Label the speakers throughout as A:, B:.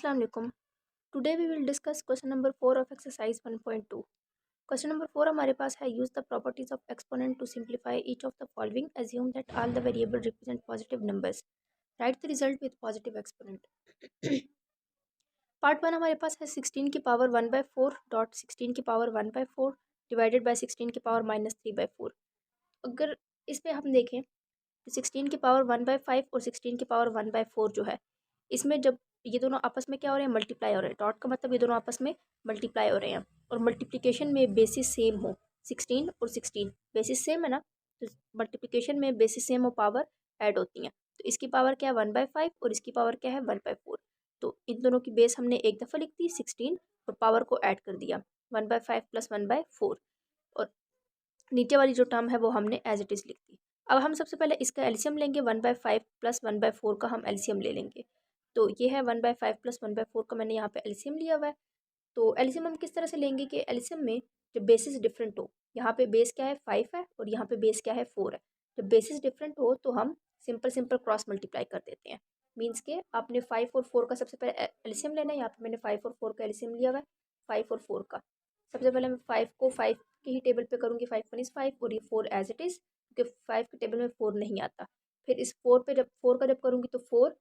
A: Assalamu alaikum. Today we will discuss question number 4 of exercise 1.2. Question number 4 हमारे पास है use the properties of exponent to simplify each of the following. Assume that all the variable represent positive numbers. Write the result with positive exponent. Part 1 हमारे पास है 16 की power 1/4 dot 16 की power 1/4 divided by 16 की power -3/4. अगर इस पे हम देखें तो 16 की पावर 1/5 और 16 की पावर 1/4 जो है, इसमें जब ये दोनों आपस में क्या हो रहे हैं, मल्टीप्लाई हो रहे हैं. डॉट का मतलब ये दोनों आपस में मल्टीप्लाई हो रहे हैं और मल्टीप्लिकेशन में बेसिस सेम हो. 16 और 16 बेसिस सेम है ना, तो मल्टीप्लिकेशन में बेसिस सेम हो, पावर ऐड होती हैं. तो इसकी पावर क्या है 1/5 और इसकी पावर क्या है 1/4. तो इन दोनों की बेस हमने एक दफ़ा लिख दी 16 और पावर को ऐड कर दिया 1/5 + 1/4 और नीचे वाली जो टर्म है वो हमने एज इट इज़ लिख दी. अब हम सबसे पहले इसका एलसीएम लेंगे 1/5 + 1/4 का हम एलसीएम ले लेंगे. तो ये है 1/5 + 1/4 का मैंने यहाँ पे एलसीएम लिया हुआ है. तो एलसीएम हम किस तरह से लेंगे कि एलसीएम में जब बेसिस डिफरेंट हो, यहाँ पे बेस क्या है 5 है और यहाँ पे बेस क्या है 4 है. जब बेसिस डिफरेंट हो तो हम सिंपल क्रॉस मल्टीप्लाई कर देते हैं. मीन्स के आपने 5 और 4 का सबसे पहले एलसीएम लेना है. यहाँ पे मैंने 5 और 4 का एलसीएम लिया हुआ है. 5 और 4 का सबसे पहले मैं 5 को 5 के ही टेबल पे करूँगी. 5 1 इज़ 5 और ये 4 एज इट इज़, क्योंकि 5 के टेबल में 4 नहीं आता. फिर इस 4 पे जब 4 का जब करूँगी तो 4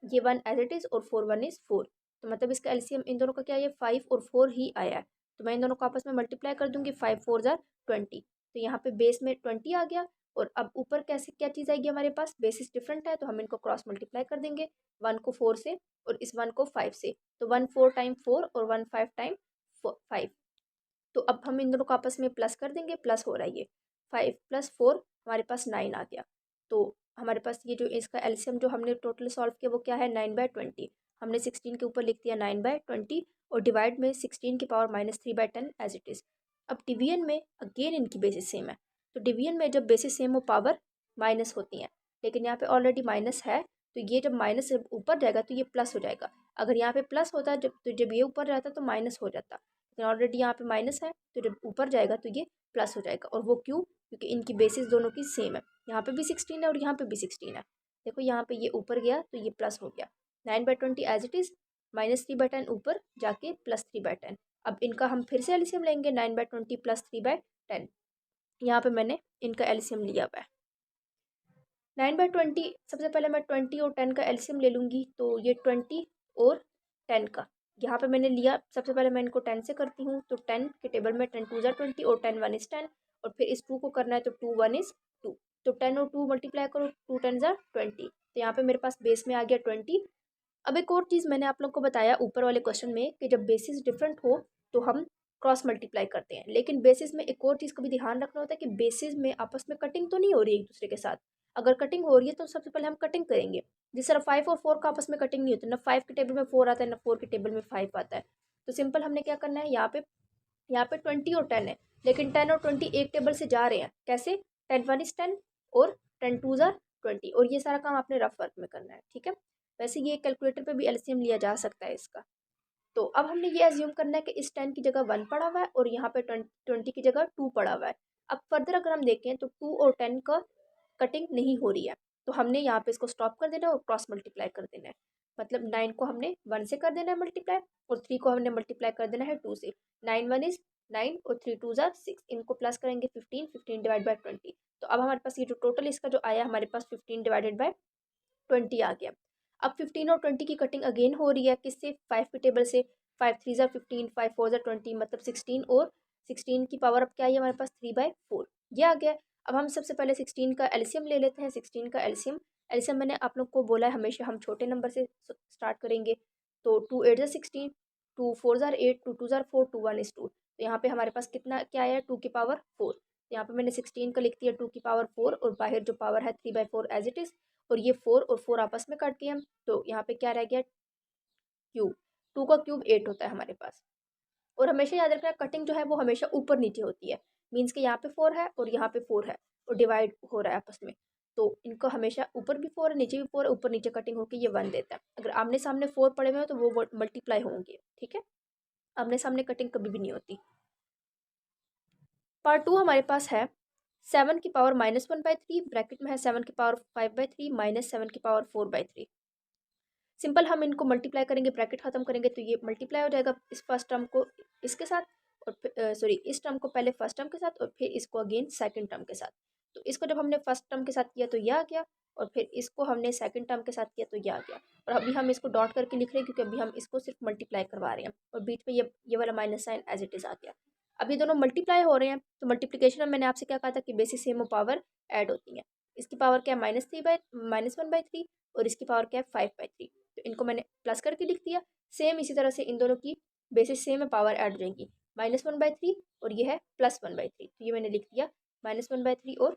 A: ये 1 एज इट इज़ और 4 1 इज़ 4. तो मतलब इसका एलसीएम इन दोनों का क्या है, 5 और 4 ही आया है. तो मैं इन दोनों को आपस में मल्टीप्लाई कर दूंगी. 5 4 ज़ा 20. तो यहाँ पे बेस में 20 आ गया और अब ऊपर कैसे क्या चीज़ आएगी हमारे पास, बेसिस डिफरेंट है तो हम इनको क्रॉस मल्टीप्लाई कर देंगे. 1 को 4 से और इस 1 को 5 से. तो 1 4 टाइम 4 और 1 5 टाइम 5. तो अब हम इन दोनों को आपस में प्लस कर देंगे. प्लस हो रहा है ये 5 + 4 हमारे पास 9 आ गया. तो हमारे पास ये जो इसका एलसीएम जो हमने टोटल सॉल्व किया वो क्या है 9/20. हमने 16 के ऊपर लिख दिया 9/20 और डिवाइड में 16 की पावर -3/10 एज इट इज़. अब डिवीजन में अगेन इनकी बेसिस सेम है. तो डिवीजन में जब बेसिस सेम हो पावर माइनस होती हैं, लेकिन यहाँ पे ऑलरेडी माइनस है तो ये जब माइनस से ऊपर जाएगा तो ये प्लस हो जाएगा. अगर यहाँ पे प्लस होता जब ये ऊपर जाता तो माइनस हो जाता, लेकिन ऑलरेडी यहाँ पे माइनस है तो जब ऊपर जाएगा तो ये प्लस हो जाएगा. और वो क्यों, क्योंकि इनकी बेसिस दोनों की सेम है. यहाँ पे भी 16 है और यहाँ पे भी 16 है. देखो यहाँ पे ये ऊपर गया तो ये प्लस हो गया. 9/20 एज इट इज़, -3/10 ऊपर जाके +3/10. अब इनका हम फिर से एलसीएम लेंगे 9/20 + 3/10. यहाँ पे मैंने इनका एलसीएम लिया हुआ है 9/20. सबसे पहले मैं 20 और 10 का एलसीएम ले लूँगी. तो ये 20 और 10 का यहाँ पे मैंने लिया. सबसे पहले मैं इनको 10 से करती हूँ. तो 10 के टेबल में 10 2 ज़ा 20 और 10 1 इज़ 10 और फिर इस 2 को करना है तो 2 1 इज़ 2. तो 10 और 2 मल्टीप्लाई करो, 2 10 ज़ा 20. तो यहाँ पे मेरे पास बेस में आ गया 20. अब एक और चीज़ मैंने आप लोग को बताया ऊपर वाले क्वेश्चन में कि जब बेसिस डिफरेंट हो तो हम क्रॉस मल्टीप्लाई करते हैं. लेकिन बेसिस में एक और चीज़ का भी ध्यान रखना होता है कि बेसिस में आपस में कटिंग तो नहीं हो रही एक दूसरे के साथ. अगर कटिंग हो रही है तो सबसे पहले हम कटिंग करेंगे. जिस तरह 5 और 4 का आपस में कटिंग नहीं होती, ना 5 के टेबल में 4 आता है ना 4 के टेबल में 5 आता है. तो सिंपल हमने क्या करना है, यहाँ पे 20 और 10 है, लेकिन 10 और 20 एक टेबल से जा रहे हैं. कैसे, 10 1 इज़ 10 और 10 2 ज़ा 20. और ये सारा काम आपने रफ वर्क में करना है. ठीक है, वैसे ये कैलकुलेटर पे भी एलसीएम लिया जा सकता है इसका. तो अब हमने ये एज्यूम करना है कि इस 10 की जगह 1 पड़ा हुआ है और यहाँ पे 20 की जगह 2 पड़ा हुआ है. अब फर्दर अगर हम देखें तो 2 और 10 का कटिंग नहीं हो रही है, तो हमने यहाँ पे इसको स्टॉप कर देना है और क्रॉस मल्टीप्लाई कर देना है. मतलब 9 को हमने 1 से कर देना है मल्टीप्लाई और 3 को हमने मल्टीप्लाई कर देना है 2 से. 9 1 इज़ 9 और 3 2 ज़ा 6. इनको प्लस करेंगे 15 15 डिवाइड बाई 20. तो अब हमारे पास ये जो टोटल इसका जो आया हमारे पास 15 डिवाइडेड बाई 20 आ गया. अब 15 और 20 की कटिंग अगेन हो रही है किससे, 5 के टेबल से. 5 3 ज़ा 15 5 4 ज़ा 20 मतलब 16 और 16 की पावर अब क्या है हमारे पास 3/4 ये आ गया. अब हम सबसे पहले 16 का एलसीएम ले लेते हैं. 16 का एलसीएम एलसीएम मैंने आप लोग को बोला है हमेशा हम छोटे नंबर से स्टार्ट करेंगे. तो 2 8 ज़ा 16, 2 4 ज़ा 8, 2 2 ज़ा 4, 2 1 इज़ 2. तो यहाँ पे हमारे पास कितना क्या आया 2 की पावर 4. यहाँ पे मैंने 16 का लिख दिया 2 की पावर 4 और बाहर जो पावर है 3/4 एज इट इज़. और ये 4 और 4 आपस में काट दिए हम. तो यहाँ पे क्या रह गया क्यूब. 2 का क्यूब 8 होता है हमारे पास. और हमेशा याद रखना कटिंग जो है वो हमेशा ऊपर नीचे होती है. मीन्स कि यहाँ पे 4 है और यहाँ पे 4 है और डिवाइड हो रहा है आपस में. तो इनको हमेशा ऊपर भी 4 है नीचे भी 4 है, ऊपर नीचे कटिंग होकर ये 1 देता है. अगर आमने सामने 4 पड़े हुए हो तो वो मल्टीप्लाई होंगे. ठीक है, आमने सामने कटिंग कभी भी नहीं होती. पार्ट 2 हमारे पास है 7 की पावर -1/3 ब्रैकेट में है 7 की पावर 5/3 -7 की पावर 4/3. सिंपल हम इनको मल्टीप्लाई करेंगे, ब्रैकेट खत्म करेंगे तो ये मल्टीप्लाई हो जाएगा इस फर्स्ट टर्म को इसके साथ, और सॉरी इस टर्म को पहले फर्स्ट टर्म के साथ और फिर इसको अगेन सेकंड टर्म के साथ। तो इसको जब हमने फर्स्ट टर्म के साथ किया तो यह आ गया, और फिर इसको हमने सेकंड टर्म के साथ किया तो यह आ गया। और अभी हम इसको डॉट करके लिख रहे हैं क्योंकि अभी हम इसको सिर्फ मल्टीप्लाई करवा रहे हैं, और बीच में ये वाला minus sign as it is आ गया। अब ये दोनों मल्टीप्लाई हो रहे हैं, तो मल्टीप्लिकेशन में मैंने आपसे क्या कहा था कि बेसिस सेम और पावर ऐड होती है। इसकी पावर क्या है -1/3 और इसकी पावर क्या है 5/3। तो इनको मैंने प्लस करके लिख दिया। सेम इसी तरह से इन दोनों की बेसिस सेम है, पावर ऐड हो जाएगी, -1/3 और ये है +1/3। तो ये मैंने लिख दिया -1/3 और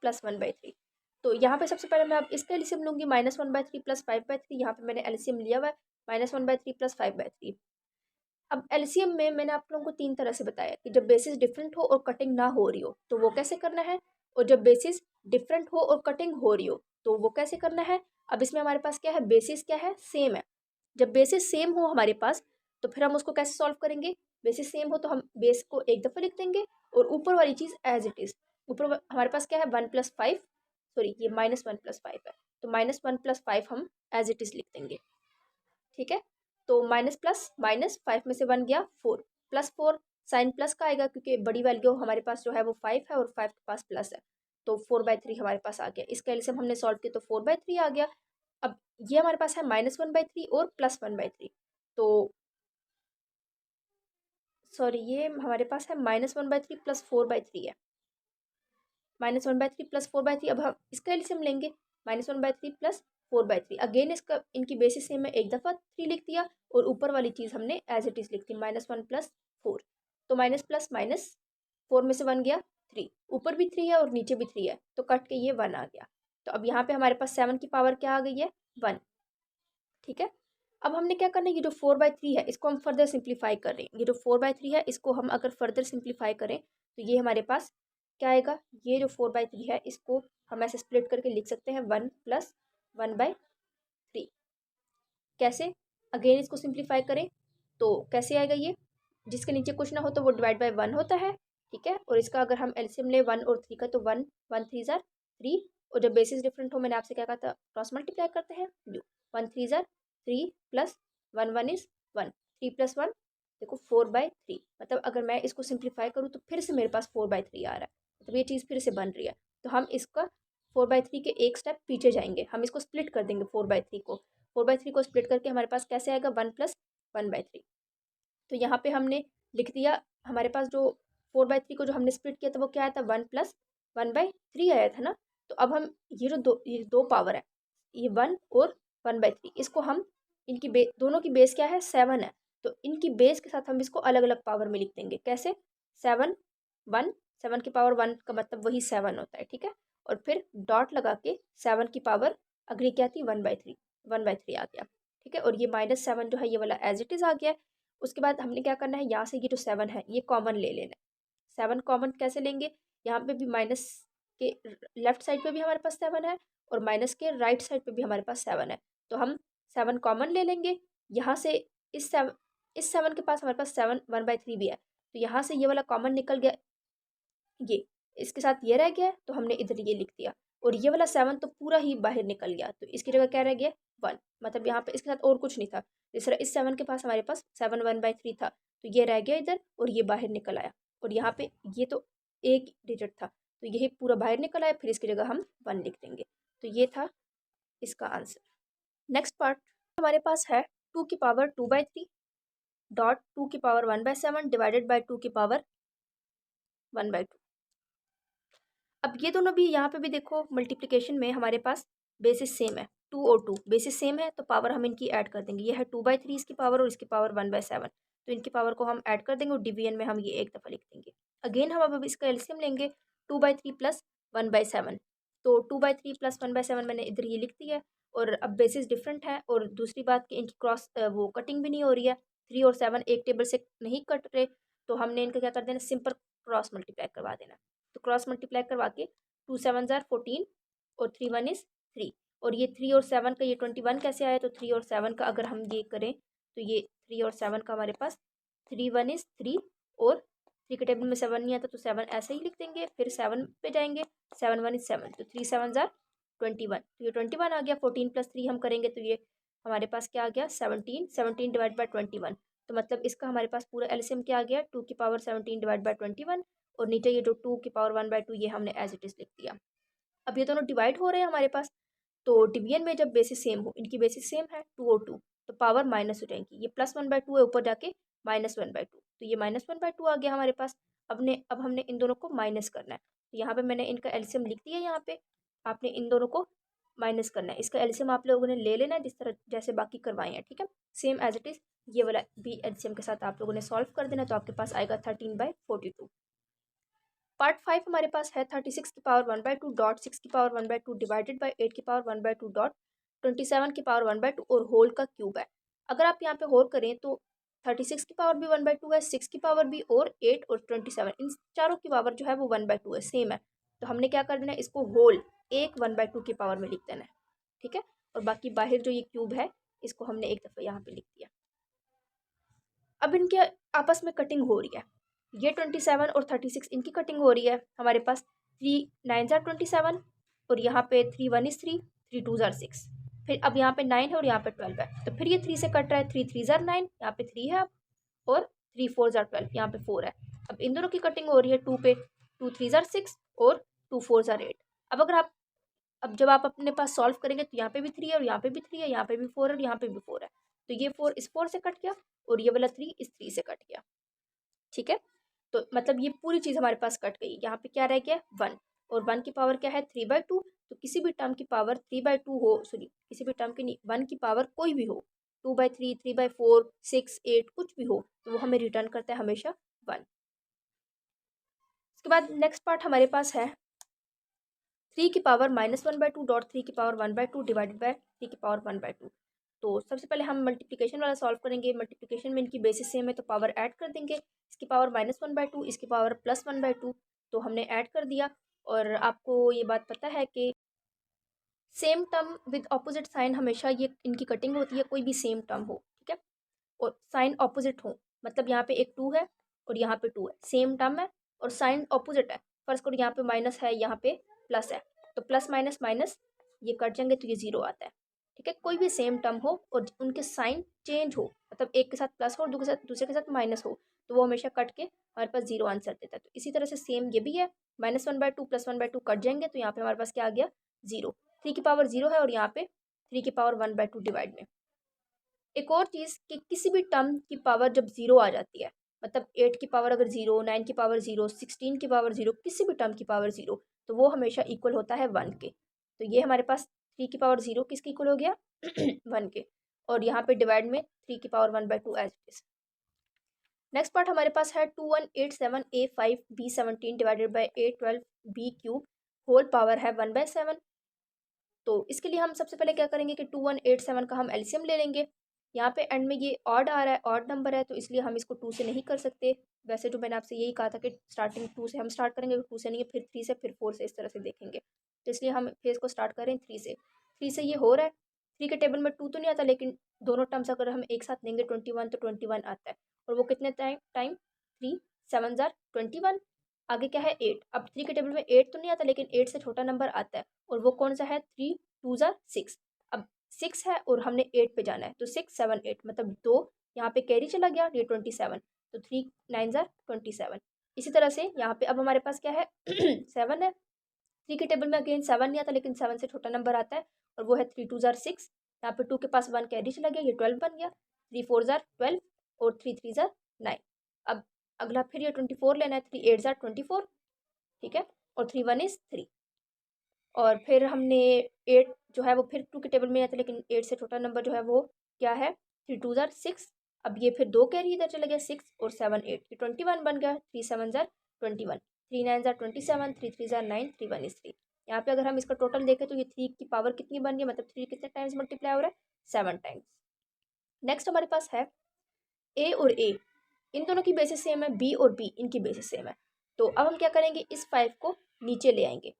A: +1/3। तो यहाँ पे सबसे पहले मैं अब इसका एलसीएम लूँगी, -1/3 + 5/3। यहाँ पे मैंने एलसीएम लिया हुआ है -1/3 + 5/3। अब एलसीएम में मैंने आप लोगों को 3 तरह से बताया कि जब बेसिस डिफरेंट हो और कटिंग ना हो रही हो तो वो कैसे करना है, और जब बेसिस डिफरेंट हो और कटिंग हो रही हो तो वो कैसे करना है। अब इसमें हमारे पास क्या है, बेसिस क्या है, सेम है। जब बेसिस सेम हो हमारे पास तो फिर हम उसको कैसे सॉल्व करेंगे, बेसिस सेम हो तो हम बेस को एक दफ़ा लिख देंगे और ऊपर वाली चीज़ एज इट इज़। ऊपर हमारे पास क्या है 1 + 5, सॉरी ये -1 + 5 है, तो -1 + 5 हम एज इट इज़ लिख देंगे। ठीक है, तो माइनस प्लस माइनस 5 में से 1 गया 4, +4 साइन प्लस का आएगा क्योंकि बड़ी वैल्यू हमारे पास जो है वो 5 है और 5 के पास प्लस है, तो 4/3 हमारे पास आ गया। इसका एलसीएम हमने सॉल्व किया तो 4/3 आ गया। अब ये हमारे पास है -1/3 और +1/3, तो सॉरी ये हमारे पास है -1/3 + 4/3 है, -1/3 + 4/3। अब हम इसका एलसीएम लेंगे, -1/3 + 4/3। अगेन इसका इनकी बेसिस सेम में एक दफ़ा 3 लिख दिया और ऊपर वाली चीज़ हमने एज इट इज़ लिख दी -1 + 4। तो माइनस प्लस माइनस 4 में से 1 गया 3, ऊपर भी 3 है और नीचे भी 3 है, तो कट के ये 1 आ गया। तो अब यहाँ पे हमारे पास 7 की पावर क्या आ गई है 1। ठीक है, अब हमने क्या करना है, ये जो 4/3 है इसको हम फर्दर सिंप्लीफाई कर रहे हैं। ये जो 4/3 है इसको हम अगर फर्दर सिंप्लीफाई करें तो ये हमारे पास क्या आएगा, ये जो 4/3 है इसको हम ऐसे स्प्लिट करके लिख सकते हैं 1 + 1/3। कैसे, अगेन इसको सिंप्लीफाई करें तो कैसे आएगा, ये जिसके नीचे कुछ ना हो तो वो डिवाइड बाय 1 होता है। ठीक है, और इसका अगर हम एलसीएम ले 1 और 3 का तो 1 1 3 ज़ार 3, और जब बेसिस डिफरेंट हो मैंने आपसे क्या कहा था क्रॉस मल्टीप्लाई करते हैं, 1 3 ज़ार 3 + 1 1 इज़ 1, 3 + 1 देखो 4/3। मतलब अगर मैं इसको सिंप्लीफाई करूँ तो फिर से मेरे पास 4/3 आ रहा है, मतलब ये चीज़ फिर से बन रही है। तो हम इसका 4/3 के एक स्टेप पीछे जाएंगे, हम इसको स्प्लिट कर देंगे 4/3 को। 4/3 को स्प्लिट करके हमारे पास कैसे आएगा 1 + 1/3। तो यहाँ पे हमने लिख दिया, हमारे पास जो 4/3 को जो हमने स्प्लिट किया था वो क्या आया था 1 + 1/3 आया था ना। तो अब हम ये दो पावर है, ये 1 और 1/3, इसको हम इनकी दोनों की बेस क्या है 7 है, तो इनकी बेस के साथ हम इसको अलग अलग पावर में लिख देंगे। कैसे, 7 1, 7 की पावर 1 का मतलब वही 7 होता है। ठीक है, और फिर डॉट लगा के 7 की पावर अगली क्या थी 1/3, 1/3 आ गया। ठीक है, और ये -7 जो है ये वाला एज इट इज़ आ गया। उसके बाद हमने क्या करना है, यहाँ से ये जो 7 है ये कॉमन ले लेना है। 7 कॉमन कैसे लेंगे, यहाँ पे भी माइनस के लेफ्ट साइड पे भी हमारे पास 7 है और माइनस के राइट साइड पे भी हमारे पास 7 है, तो हम 7 कॉमन ले लेंगे। यहाँ से इस 7 के पास हमारे पास 7 1/3 भी है, तो यहाँ से ये वाला कॉमन निकल गया, ये इसके साथ ये रह गया तो हमने इधर ये लिख दिया, और ये वाला 7 तो पूरा ही बाहर निकल गया, तो इसकी जगह क्या रह गया 1। मतलब यहाँ पे इसके साथ और कुछ नहीं था। इस तरह इस 7 के पास हमारे पास 7 1/3 था, तो ये रह गया इधर और ये बाहर निकल आया, और यहाँ पे ये तो एक डिजिट था तो यही पूरा बाहर निकल आया, फिर इसकी जगह हम 1 लिख देंगे। तो ये था इसका आंसर। नेक्स्ट पार्ट हमारे पास है 2 की पावर 2/3 डॉट 2 की पावर 1/7 डिवाइडेड बाई 2 की पावर 1/2। अब ये दोनों भी यहाँ पे भी देखो मल्टीप्लिकेशन में हमारे पास बेसिस सेम है, 2 और 2 बेसिस सेम है तो पावर हम इनकी ऐड कर देंगे। ये है 2/3 इसकी पावर और इसकी पावर 1/7, तो इनकी पावर को हम ऐड कर देंगे और डिवीजन में हम ये एक दफ़ा लिख देंगे। अगेन हम अब इसका एलसीएम लेंगे 2/3 + 1/7, तो 2/3 + 1/7 मैंने इधर ये लिख दिया है। और अब बेसिस डिफरेंट है और दूसरी बात कि इनकी क्रॉस वो कटिंग भी नहीं हो रही है, 3 और 7 एक टेबल से नहीं कट रहे, तो हमने इनका क्या कर देना सिंपल क्रॉस मल्टीप्लाई करवा देना। तो क्रॉस मल्टीप्लाई करवा के 2 7 ज़ार 14 और 3 1 इज़ 3, और ये 3 और 7 का ये 21 कैसे आया, तो 3 और 7 का अगर हम ये करें तो ये 3 और 7 का हमारे पास 3 1 इज़ 3, और 3 के टेबल में 7 नहीं आता तो 7 ऐसे ही लिख देंगे, फिर 7 पे जाएंगे 7 1 इज़ 7, तो 3 7 ज़ार 21, तो ये 21 आ गया। 14 + 3 हम करेंगे तो ये हमारे पास क्या आ गया 17, 17 डिवाइड बाई 21। तो मतलब इसका हमारे पास पूरा एलसीएम क्या आ गया 2 की पावर 17 डिवाइड बाई 21। और नीचे ये जो 2 की पावर 1/2 ये हमने एज इट इज़ लिख दिया। अब ये दोनों डिवाइड हो रहे हैं हमारे पास, तो डिवीजन में जब बेसिस सेम हो, इनकी बेसिस सेम है 2 और 2, तो पावर माइनस हो जाएंगी। ये +1/2 है, ऊपर जाके -1/2, तो ये -1/2 आ गया हमारे पास। अब हमने इन दोनों को माइनस करना है, तो यहाँ पे मैंने इनका एलसीएम लिख दिया। यहाँ पे आपने इन दोनों को माइनस करना है। इसका एलसीएम आप लोगों ने ले लेना है जिस तरह जैसे बाकी करवाए हैं, ठीक है, सेम एज इट इज़। ये वाला भी एलसीएम के साथ आप लोगों ने सॉल्व कर देना, तो आपके पास आएगा 13/42। पार्ट 5 हमारे पास है 36 की पावर 1/2 डॉट 6 की पावर 1/2 डिवाइडेड बाई 8 की पावर 1/2 डॉट 27 की पावर 1/2 और होल का क्यूब है। अगर आप यहाँ पे होल करें तो 36 की पावर भी 1/2 है, 6 की पावर भी, और 8 और 27, इन चारों की पावर जो है वो 1/2 है, सेम है। तो हमने क्या कर देना है, इसको होल एक 1/2 की पावर में लिख देना है, ठीक है। और बाकी बाहर जो ये क्यूब है इसको हमने एक दफ़ा यहाँ पे लिख दिया। अब इनके आपस में कटिंग हो रही है, ये 27 और 36 इनकी कटिंग हो रही है। हमारे पास 3 9 ज़ार 27, और यहाँ पे 3 1 इज़ 3, 3 2 ज़ार 6। फिर अब यहाँ पे 9 है और यहाँ पे 12 है, तो फिर ये 3 से कट रहा है, 3 3 ज़ार 9, यहाँ पे 3 है अब, और 3 4 ज़ार 12, यहाँ पे 4 है। अब इन दोनों की कटिंग हो रही है 2 पे, 2 3 ज़ार 6 और 2 4 ज़ार 8। अब जब आप अपने पास सॉल्व करेंगे तो यहाँ पे भी 3 है और यहाँ पे भी 3 है, यहाँ पे भी 4 है और यहाँ पे भी 4 है, तो ये 4 इस 4 से कट गया और ये वाला 3 इस 3 से कट गया, ठीक है। तो मतलब ये पूरी चीज़ हमारे पास कट गई। यहाँ पे क्या रह गया 1, और 1 की पावर क्या है 3/2। तो किसी भी टर्म की पावर 3/2 हो, सॉरी किसी भी टर्म की नहीं, 1 की पावर कोई भी हो, 2/3 3/4 6 8 कुछ भी हो, तो वो हमें रिटर्न करता है हमेशा 1। उसके बाद नेक्स्ट पार्ट हमारे पास है 3 की पावर -1/2 डॉट 3 की पावर 1/2 डिवाइडेड बाय 3 की पावर 1/2। तो सबसे पहले हम मल्टीप्लिकेशन वाला सॉल्व करेंगे। मल्टीप्लिकेशन में इनकी बेसिस सेम है तो पावर ऐड कर देंगे। इसकी पावर -1/2, इसकी पावर +1/2, तो हमने ऐड कर दिया। और आपको ये बात पता है कि same term with opposite sign हमेशा ये इनकी कटिंग होती है, कोई भी सेम टर्म हो, ठीक है, और साइन ऑपोजिट हो। मतलब यहाँ पे एक 2 है और यहाँ पे 2 है, सेम टर्म है और साइन ऑपोजिट है। फर्स्ट करो यहाँ पे माइनस है, यहाँ पे प्लस है, तो प्लस माइनस माइनस ये कट जाएंगे तो ये 0 आता है, ठीक है। कोई भी सेम टर्म हो और उनके साइन चेंज हो, मतलब एक के साथ प्लस हो और दूसरे के साथ माइनस हो, तो वो हमेशा कट के हमारे पास 0 आंसर देता है। तो इसी तरह से सेम ये भी है, -1/2 +1/2 कट जाएंगे, तो यहाँ पे हमारे पास क्या आ गया 0। 3 की पावर 0 है और यहाँ पे 3 की पावर 1/2 डिवाइड में। एक और चीज़ कि किसी भी टर्म की पावर जब 0 आ जाती है, मतलब 8 की पावर अगर 0, 9 की पावर 0, 16 की पावर 0, किसी भी टर्म की पावर 0, तो वो हमेशा इक्वल होता है 1 के। तो ये हमारे पास 3 की पावर 0 किसके इक्वल हो गया 1 के, और यहाँ पे डिवाइड में 3 की power 1/2 as it is. Next part हमारे पास है 2187a5b17 divided by a12b³ whole power है 1/7। तो इसके लिए हम सबसे पहले क्या करेंगे कि 2187 का हम एलसीएम ले लेंगे। यहाँ पे एंड में ये ऑड आ रहा है, ऑड नंबर है, तो इसलिए हम इसको 2 से नहीं कर सकते। वैसे जो मैंने आपसे यही कहा था कि स्टार्टिंग 2 से हम स्टार्ट करेंगे, 2 से नहीं है, फिर 3 से, फिर 4 से, इस तरह से देखेंगे। तो इसलिए हम फिर इसको स्टार्ट करें 3 से। 3 से ये हो रहा है, 3 के टेबल में 2 तो नहीं आता, लेकिन दोनों टर्म्स अगर हम एक साथ लेंगे 21 तो 21 आता है। और वो कितने टाइम 3 7 ज़ार 21, आगे क्या है 8। अब 3 के टेबल में 8 तो नहीं आता, लेकिन 8 से छोटा नंबर आता है, और वो कौन सा है 3 2 ज़ार 6। अब 6 है और हमने 8 पे जाना है, तो 6 7 8 मतलब 2 यहाँ पे कैरी चला गया, ये 27, तो 3 9 ज़ार 27। इसी तरह से यहाँ पे अब हमारे पास क्या है 7 है। 3 के टेबल में अगेन 7 नहीं आता, लेकिन 7 से छोटा नंबर आता है, और वो है 3 2 ज़ार 6। यहाँ पे 2 के पास 1 कैरी चला गया, ये 12 बन गया। 3 4 ज़ार 12 और 3 3 ज़ार 9। अब अगला फिर ये 24 लेना है, 3 8 ज़ार 24, ठीक है, और 3 1 इज़ 3। और फिर हमने 8 जो है वो फिर 2 के टेबल में आता है, लेकिन 8 से छोटा नंबर जो है वो क्या है 3 2 ज़ार 6। अब ये फिर 2 कैरी इधर चले गया, 6 और 7 8, ये 21 बन गया। 3 7 ज़ार 21, 3 9 ज़ार 27, 3 3 ज़ार 9, 3 1 इज़ 3। यहाँ पे अगर हम इसका टोटल देखें तो ये 3 की पावर कितनी बन गई, मतलब 3 कितने टाइम्स मल्टीप्लाई हो रहा है 7 टाइम्स। नेक्स्ट हमारे पास है ए और ए, इन दोनों की बेसिस सेम है, बी और बी इनकी बेसिस सेम है। तो अब हम क्या करेंगे, इस 5 को नीचे ले आएंगे।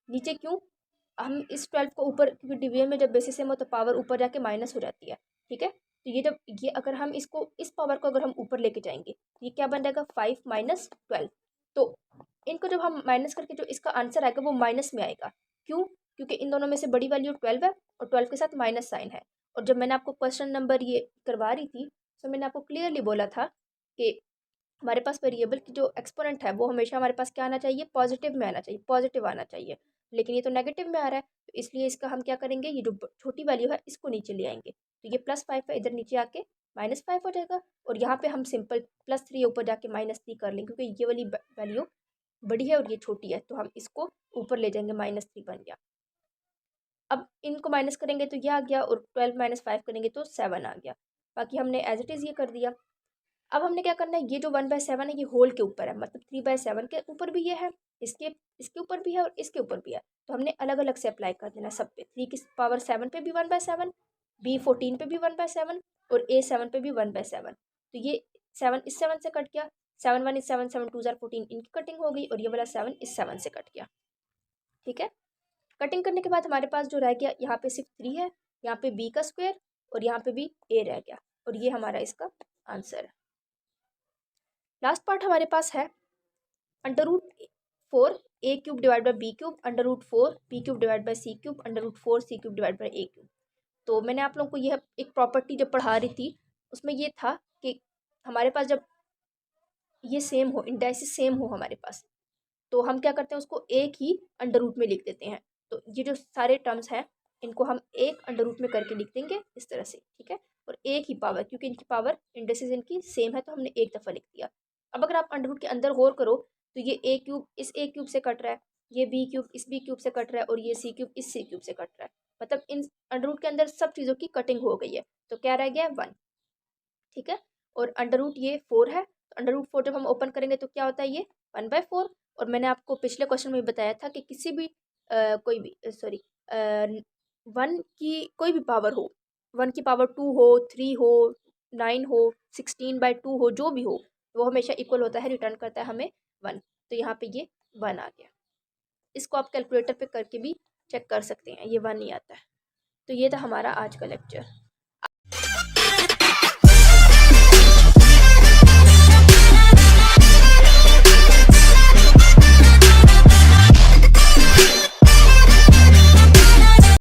A: नीचे क्यों, हम इस 12 को ऊपर, क्योंकि डिवीजन में जब बेसिस सेम हो तो पावर ऊपर जाके माइनस हो जाती है, ठीक है। तो ये जब ये अगर हम इसको इस पावर को अगर हम ऊपर लेके जाएंगे, ये क्या बन जाएगा 5 - 12। तो इनको जब हम माइनस करके जो इसका आंसर आएगा वो माइनस में आएगा। क्यों, क्योंकि इन दोनों में से बड़ी वैल्यू 12 है और 12 के साथ माइनस साइन है, और जब मैंने आपको क्वेश्चन नंबर ये करवा रही थी तो मैंने आपको क्लियरली बोला था कि हमारे पास वेरिएबल की जो एक्सपोनेंट है वो हमेशा हमारे पास क्या आना चाहिए, पॉजिटिव में आना चाहिए, पॉजिटिव आना चाहिए। लेकिन ये तो नेगेटिव में आ रहा है, तो इसलिए इसका हम क्या करेंगे, ये जो छोटी वैल्यू है इसको नीचे ले आएंगे। तो ये +5 है, इधर नीचे आके -5 हो जाएगा। और यहाँ पे हम सिंपल +3 ऊपर जाके -3 कर लेंगे, क्योंकि ये वाली वैल्यू बड़ी है और ये छोटी है, तो हम इसको ऊपर ले जाएंगे, -3 बन गया। अब इनको माइनस करेंगे तो ये आ गया, और 12 - 5 करेंगे तो 7 आ गया। बाकी हमने एज इट इज़ ये कर दिया। अब हमने क्या करना है, ये जो 1/7 है ये होल के ऊपर है, मतलब 3/7 के ऊपर भी ये है, इसके इसके ऊपर भी है और इसके ऊपर भी है। तो हमने अलग अलग से अप्लाई कर देना सब पे। 3 की पावर 7 पे भी 1/7, B14 पे भी 1/7 और A7 पे भी 1/7। तो ये 7 इस 7 से कट गया, 7 1 इस 7, 7 2 14, इनकी कटिंग हो गई, और ये वाला 7 इस 7 से कट गया। ठीक है, कटिंग करने के बाद हमारे पास जो रह गया, यहाँ पे सिर्फ 3 है, यहाँ पे B का स्क्वायर और यहाँ पे भी A रह गया, और ये हमारा इसका आंसर है। लास्ट पार्ट हमारे पास है √4 A³ divide by B³ √4 B³ divide by C³ √4 C³ divide by A³। तो मैंने आप लोगों को यह एक प्रॉपर्टी जब पढ़ा रही थी उसमें ये था कि हमारे पास जब ये सेम हो, इंडाइसिस सेम हो हमारे पास, तो हम क्या करते हैं, उसको एक ही अंडर रूट में लिख देते हैं। तो ये जो सारे टर्म्स हैं इनको हम एक अंडर रूट में करके लिख देंगे इस तरह से। ठीक है, और एक ही पावर, क्योंकि इनकी पावर इंडेक्सेस इनकी सेम है तो हमने एक दफ़ा लिख दिया। अब अगर आप अंडर रूट के अंदर गौर करो तो ये A³ इस A³ से कट रहा है, ये B³ इस B³ से कट रहा है, और ये C³ इस C³ से कट रहा है। मतलब इन अंडर रूट के अंदर सब चीज़ों की कटिंग हो गई है, तो क्या रह गया, 1। ठीक है, और अंडर रूट ये 4 है, तो अंडर रूट 4 जब हम ओपन करेंगे तो क्या होता है, ये 1/4। और मैंने आपको पिछले क्वेश्चन में बताया था कि किसी भी कोई भी सॉरी 1 की कोई भी पावर हो, 1 की पावर 2 हो, 3 हो, 9 हो, 16/2 हो, जो भी हो, वो हमेशा इक्वल होता है, रिटर्न करता है हमें 1। तो यहाँ पे ये 1 आ गया। इसको आप कैलकुलेटर पे करके भी चेक कर सकते हैं, ये 1 ही आता है। तो ये था हमारा आज का लेक्चर।